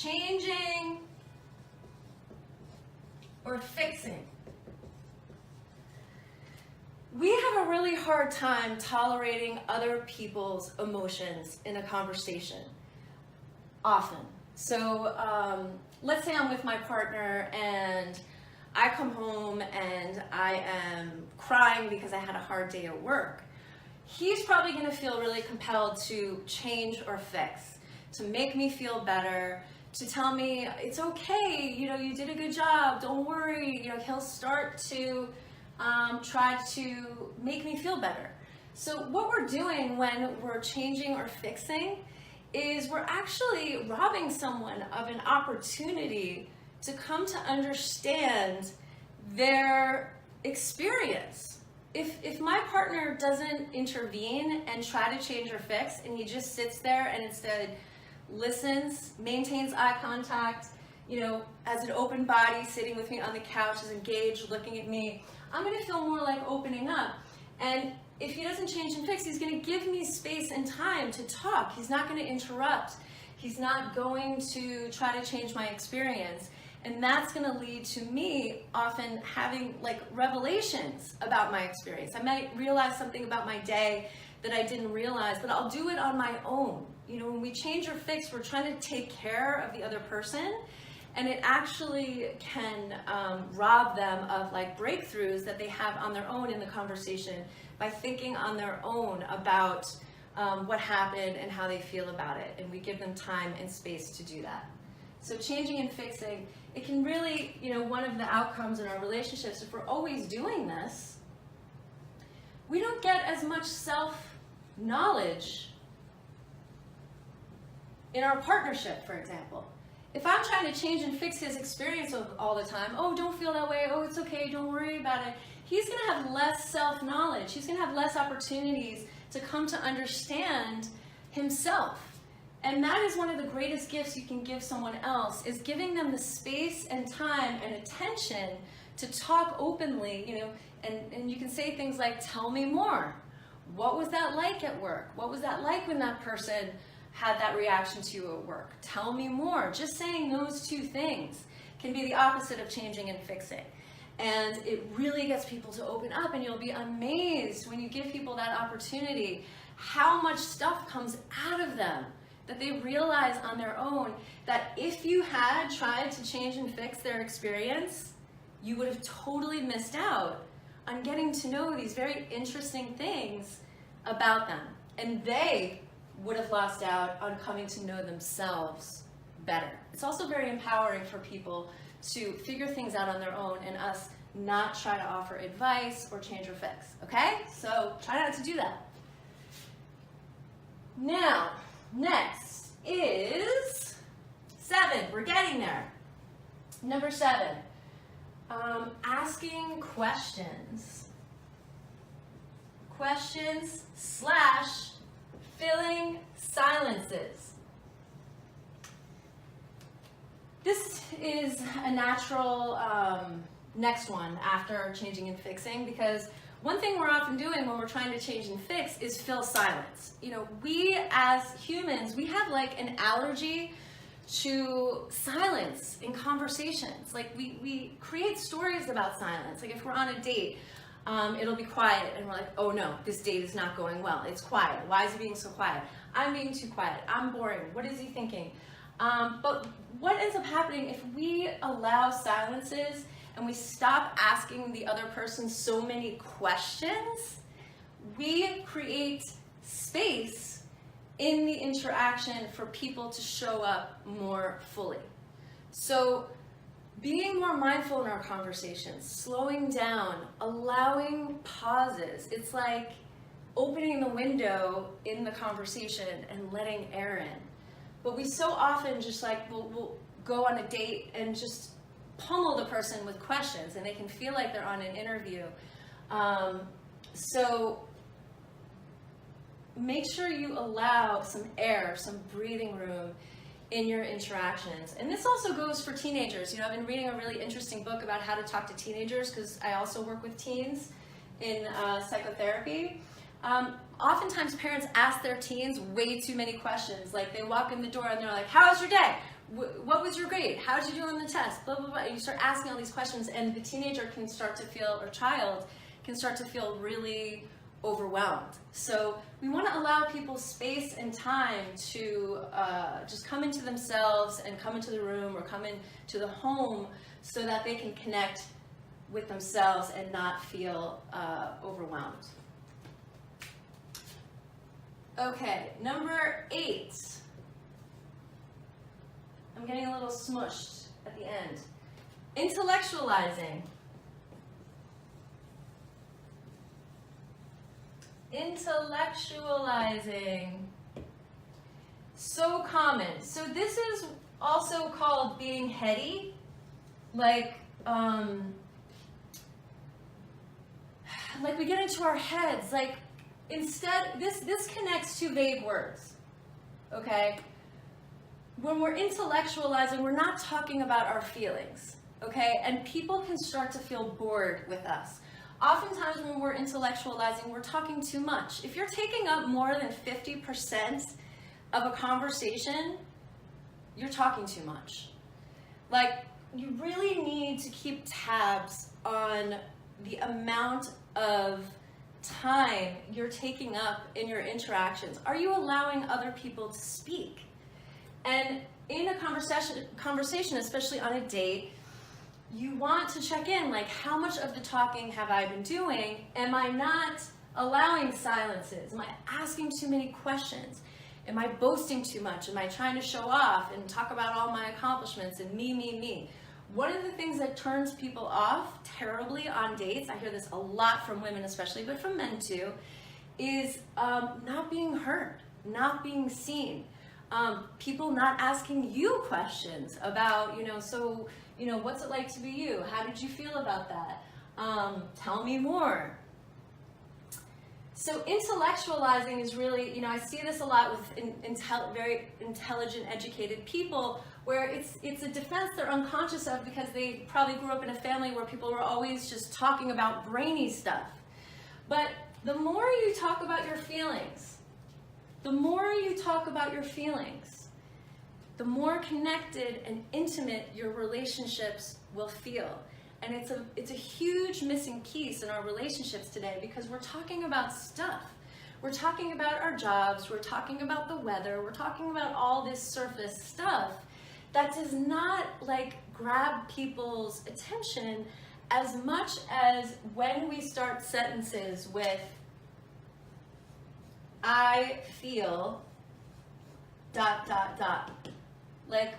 changing or fixing. We have a really hard time tolerating other people's emotions in a conversation, often. So let's say I'm with my partner and I come home and I am crying because I had a hard day at work. He's probably going to feel really compelled to change or fix, to make me feel better, to tell me it's okay, you did a good job, don't worry. He'll start to try to make me feel better. So what we're doing when we're changing or fixing is we're actually robbing someone of an opportunity to come to understand their experience. If my partner doesn't intervene and try to change or fix, and he just sits there and instead listens, maintains eye contact, as an open body sitting with me on the couch, is engaged, looking at me, I'm going to feel more like opening up. And if he doesn't change and fix, he's going to give me space and time to talk. He's not going to interrupt. He's not going to try to change my experience. And that's going to lead to me often having revelations about my experience. I might realize something about my day that I didn't realize, but I'll do it on my own. When we change or fix, we're trying to take care of the other person, and it actually can rob them of breakthroughs that they have on their own in the conversation by thinking on their own about what happened and how they feel about it. And we give them time and space to do that. So changing and fixing, it can really, one of the outcomes in our relationships, if we're always doing this, we don't get as much self-knowledge in our partnership, for example. If I'm trying to change and fix his experience all the time, oh, don't feel that way, oh, it's okay, don't worry about it, he's going to have less self-knowledge. He's going to have less opportunities to come to understand himself. And that is one of the greatest gifts you can give someone else, is giving them the space and time and attention to talk openly, and you can say things like, tell me more. What was that like at work? What was that like when that person had that reaction to you at work? Tell me more. Just saying those two things can be the opposite of changing and fixing. And it really gets people to open up, and you'll be amazed when you give people that opportunity how much stuff comes out of them that they realize on their own that if you had tried to change and fix their experience, you would have totally missed out on getting to know these very interesting things about them. And they would have lost out on coming to know themselves better. It's also very empowering for people to figure things out on their own and us not try to offer advice or change or fix, okay? So try not to do that. Now, next is 7. We're getting there. Number 7, asking questions. Questions / filling silences. This is a natural next one after changing and fixing, because one thing we're often doing when we're trying to change and fix is fill silence. We as humans, we have an allergy to silence in conversations. We create stories about silence. If we're on a date, it'll be quiet and we're like, oh no, this date is not going well. It's quiet. Why is he being so quiet? I'm being too quiet. I'm boring. What is he thinking? But what ends up happening if we allow silences and we stop asking the other person so many questions, we create space in the interaction for people to show up more fully. So being more mindful in our conversations, slowing down, allowing pauses. It's like opening the window in the conversation and letting air in. But we so often just we'll go on a date and just pummel the person with questions, and they can feel like they're on an interview. So make sure you allow some air, some breathing room in your interactions. And this also goes for teenagers. I've been reading a really interesting book about how to talk to teenagers, because I also work with teens in psychotherapy. Oftentimes parents ask their teens way too many questions. They walk in the door and they're like, how was your day? what was your grade? How did you do on the test? Blah, blah, blah. And you start asking all these questions, and the teenager can start to feel, or child can start to feel really overwhelmed. So we want to allow people space and time to just come into themselves and come into the room or come into the home so that they can connect with themselves and not feel overwhelmed. Okay, number 8. I'm getting a little smushed at the end. Intellectualizing. Intellectualizing. So common. So this is also called being heady. Like we get into our heads. Like instead, this connects to vague words. Okay? When we're intellectualizing, we're not talking about our feelings, okay? And people can start to feel bored with us. Oftentimes when we're intellectualizing, we're talking too much. If you're taking up more than 50% of a conversation, you're talking too much. Like, you really need to keep tabs on the amount of time you're taking up in your interactions. Are you allowing other people to speak? And in a conversation, especially on a date, you want to check in, like, how much of the talking have I been doing? Am I not allowing silences? Am I asking too many questions? Am I boasting too much? Am I trying to show off and talk about all my accomplishments and me, me, me? One of the things that turns people off terribly on dates, I hear this a lot from women especially, but from men too, is not being heard, not being seen. People not asking you questions about, so, what's it like to be you? How did you feel about that? Tell me more. So intellectualizing is really, I see this a lot with very intelligent, educated people, where it's a defense they're unconscious of because they probably grew up in a family where people were always just talking about brainy stuff. But the more you talk about your feelings, the more connected and intimate your relationships will feel. And it's a huge missing piece in our relationships today because we're talking about stuff. We're talking about our jobs, we're talking about the weather, we're talking about all this surface stuff that does not grab people's attention as much as when we start sentences with I feel ...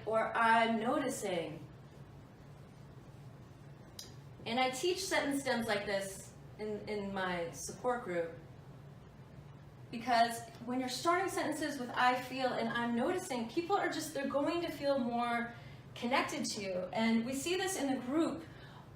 or I'm noticing. And I teach sentence stems like this in my support group because when you're starting sentences with I feel and I'm noticing, people are they're going to feel more connected to you. And we see this in the group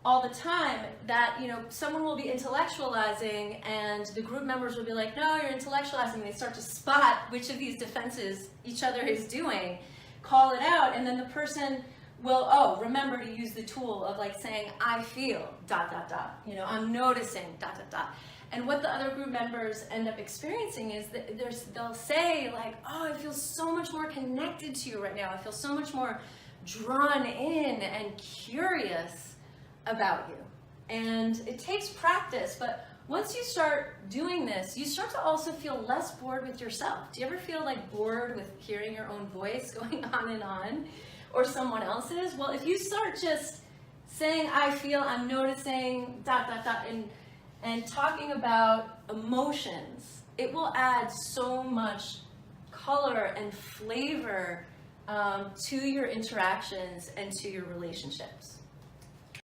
all the time that, someone will be intellectualizing and the group members will be like, no, you're intellectualizing. They start to spot which of these defenses each other is doing, call it out, and then the person will, remember to use the tool of saying, I feel ... I'm noticing ... And what the other group members end up experiencing is that they'll say I feel so much more connected to you right now. I feel so much more drawn in and curious about you. And it takes practice, but once you start doing this, you start to also feel less bored with yourself. Do you ever feel bored with hearing your own voice going on and on, or someone else's? Well, if you start just saying, I feel, I'm noticing, ... and talking about emotions, it will add so much color and flavor to your interactions and to your relationships.